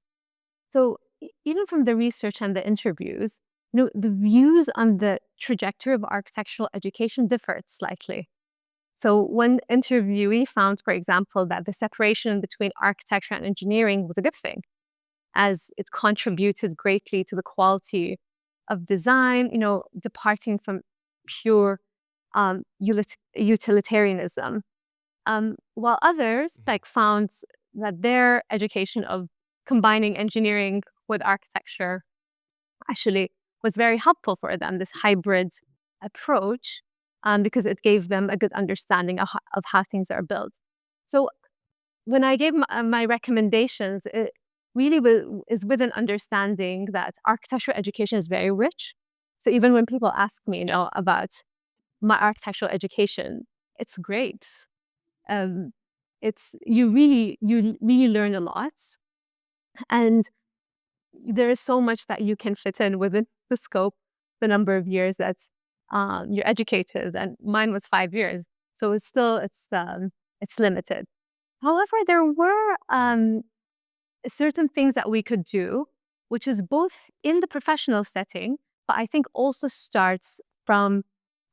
S1: So even from the research and the interviews, the views on the trajectory of architectural education differed slightly. So one interviewee found, for example, that the separation between architecture and engineering was a good thing, as it contributed greatly to the quality of design, departing from pure utilitarianism. While others found that their education of combining engineering with architecture actually was very helpful for them, this hybrid approach, because it gave them a good understanding of how things are built. So when I gave my recommendations, it really is with an understanding that architectural education is very rich. So even when people ask me, about my architectural education, it's great. You really learn a lot, and there is so much that you can fit in within the scope, the number of years that you're educated, and mine was 5 years, so it's limited. However, there were certain things that we could do, which is both in the professional setting, but I think also starts from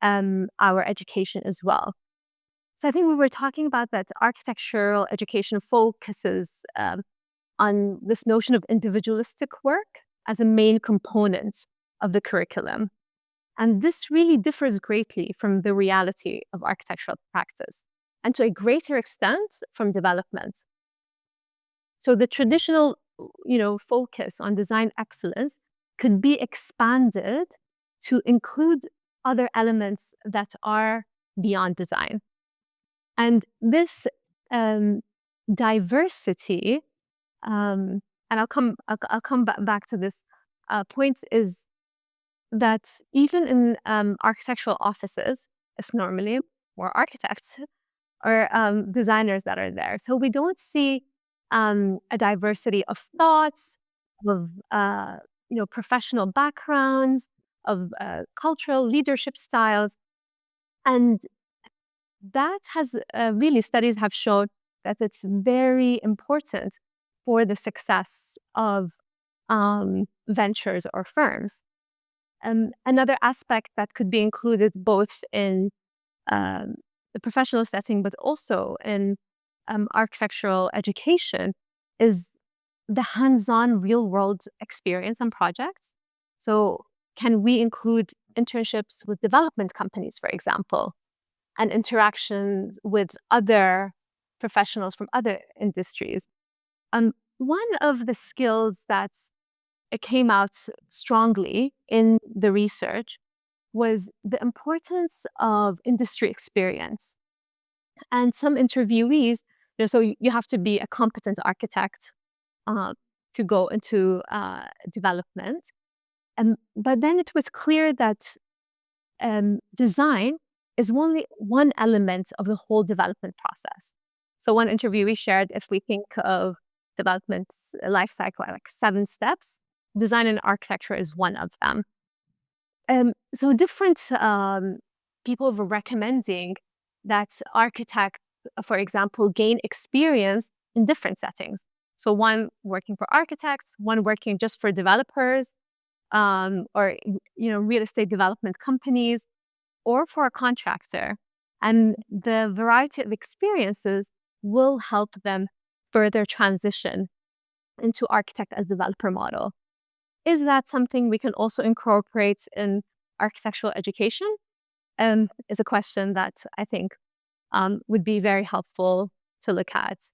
S1: our education as well. So I think we were talking about that architectural education focuses on this notion of individualistic work as a main component of the curriculum. And this really differs greatly from the reality of architectural practice, and to a greater extent from development. So the traditional, focus on design excellence could be expanded to include other elements that are beyond design. And this diversity, and I'll come back to this point, is that even in architectural offices, it's normally more architects or designers that are there. So we don't see a diversity of thoughts, of professional backgrounds, of cultural leadership styles, and that has really, studies have shown that it's very important for the success of ventures or firms. Another aspect that could be included both in the professional setting, but also in architectural education, is the hands-on real-world experience and projects. So can we include internships with development companies, for example, and interactions with other professionals from other industries? one of the skills that it came out strongly in the research was the importance of industry experience. And some interviewees, so you have to be a competent architect to go into development. But then it was clear that design is only one element of the whole development process. So one interviewee shared, if we think of development's life cycle like 7 steps, design and architecture is one of them. So different people were recommending that architects, for example, gain experience in different settings. So one working for architects, one working just for developers, or real estate development companies, or for a contractor. And the variety of experiences will help them further transition into architect as developer model. Is that something we can also incorporate in architectural education? Is a question that I think would be very helpful to look at.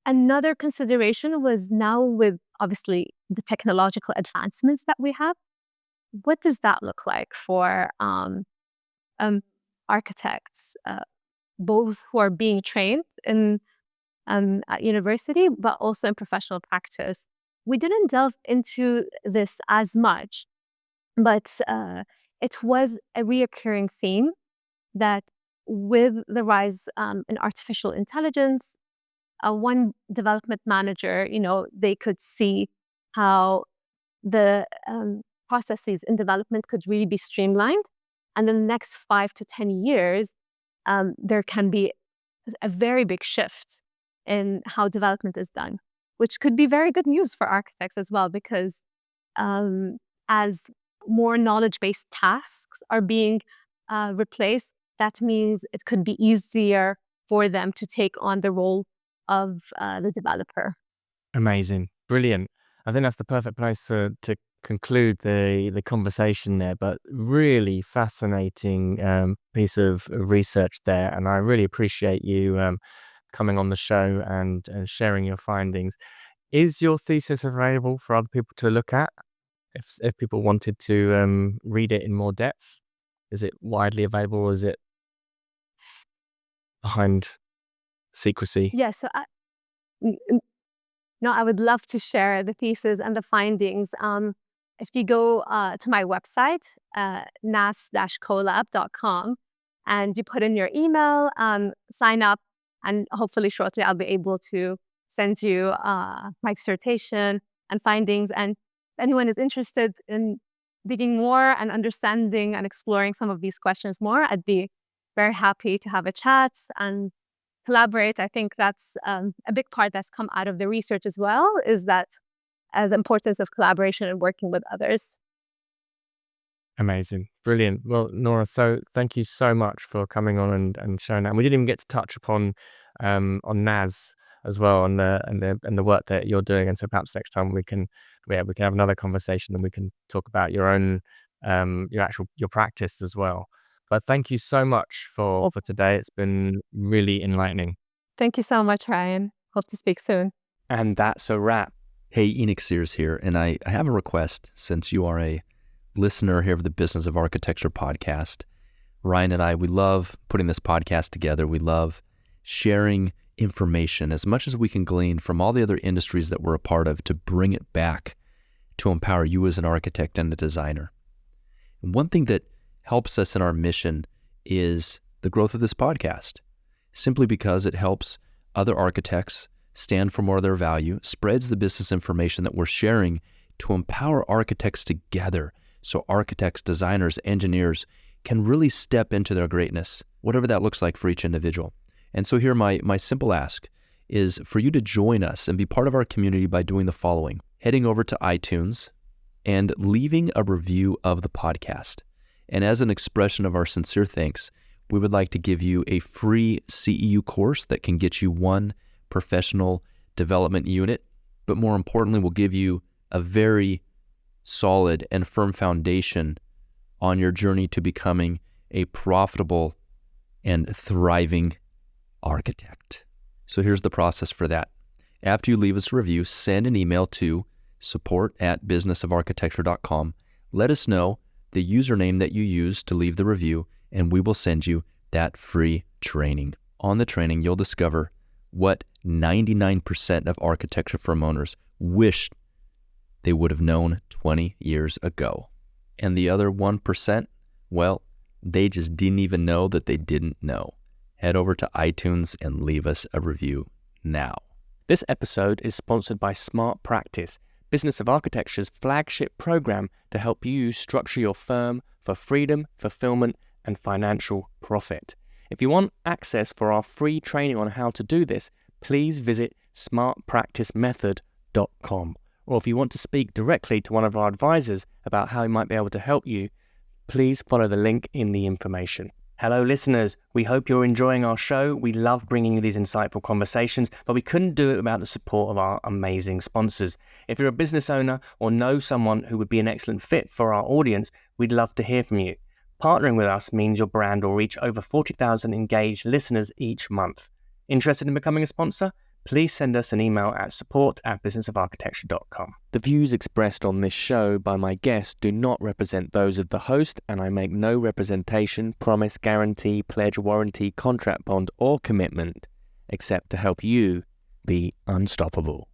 S1: Another consideration was, now with obviously the technological advancements that we have, what does that look like for architects, both who are being trained in at university, but also in professional practice? We didn't delve into this as much, but it was a reoccurring theme that with the rise in artificial intelligence, one development manager, they could see how the processes in development could really be streamlined. And in the next 5 to 10 years, there can be a very big shift in how development is done, which could be very good news for architects as well, because as more knowledge-based tasks are being replaced, that means it could be easier for them to take on the role of the developer.
S3: Amazing. Brilliant. I think that's the perfect place to conclude the conversation there, but really fascinating piece of research there. And I really appreciate you coming on the show and sharing your findings. Is your thesis available for other people to look at? If people wanted to read it in more depth, is it widely available, or is it behind secrecy?
S1: Yeah, so I would love to share the thesis and the findings. If you go to my website, nas-colab.com, and you put in your email, sign up, and hopefully shortly I'll be able to send you my dissertation and findings. And if anyone is interested in digging more and understanding and exploring some of these questions more, I'd be very happy to have a chat and collaborate. I think that's a big part that's come out of the research as well, is that the importance of collaboration and working with others.
S3: Amazing. Brilliant. Well, Nourah, so thank you so much for coming on and showing that. And we didn't even get to touch upon on NAS as well, and the work that you're doing. And so perhaps next time we can have another conversation and we can talk about your own your practice as well. But thank you so much for today. It's been really enlightening.
S1: Thank you so much, Ryan. Hope to speak soon.
S2: And that's a wrap.
S4: Hey, Enoch Sears here, and I have a request. Since you are a listener here of the Business of Architecture podcast, Ryan and I, we love putting this podcast together. We love sharing information as much as we can glean from all the other industries that we're a part of to bring it back to empower you as an architect and a designer. And one thing that helps us in our mission is the growth of this podcast, simply because it helps other architects stand for more of their value, spreads the business information that we're sharing to empower architects together, so architects, designers, engineers can really step into their greatness, whatever that looks like for each individual. And so here my simple ask is for you to join us and be part of our community by doing the following: heading over to iTunes and leaving a review of the podcast. And as an expression of our sincere thanks, we would like to give you a free CEU course that can get you one professional development unit, but more importantly, will give you a very solid and firm foundation on your journey to becoming a profitable and thriving architect. So here's the process for that. after you leave us a review, send an email to support@businessofarchitecture.com. Let us know the username that you use to leave the review, and we will send you that free training. On the training, you'll discover what 99% of architecture firm owners wish they would have known 20 years ago. And the other 1%, well, they just didn't even know that they didn't know. Head over to iTunes and leave us a review now.
S3: This episode is sponsored by Smart Practice, Business of Architecture's flagship program to help you structure your firm for freedom, fulfillment, and financial profit. If you want access for our free training on how to do this, please visit smartpracticemethod.com. Or if you want to speak directly to one of our advisors about how we might be able to help you, please follow the link in the information. Hello, listeners. We hope you're enjoying our show. We love bringing you these insightful conversations, but we couldn't do it without the support of our amazing sponsors. If you're a business owner or know someone who would be an excellent fit for our audience, we'd love to hear from you. Partnering with us means your brand will reach over 40,000 engaged listeners each month. Interested in becoming a sponsor? Please send us an email at support@businessofarchitecture.com. The views expressed on this show by my guests do not represent those of the host, and I make no representation, promise, guarantee, pledge, warranty, contract, bond, or commitment, except to help you be unstoppable.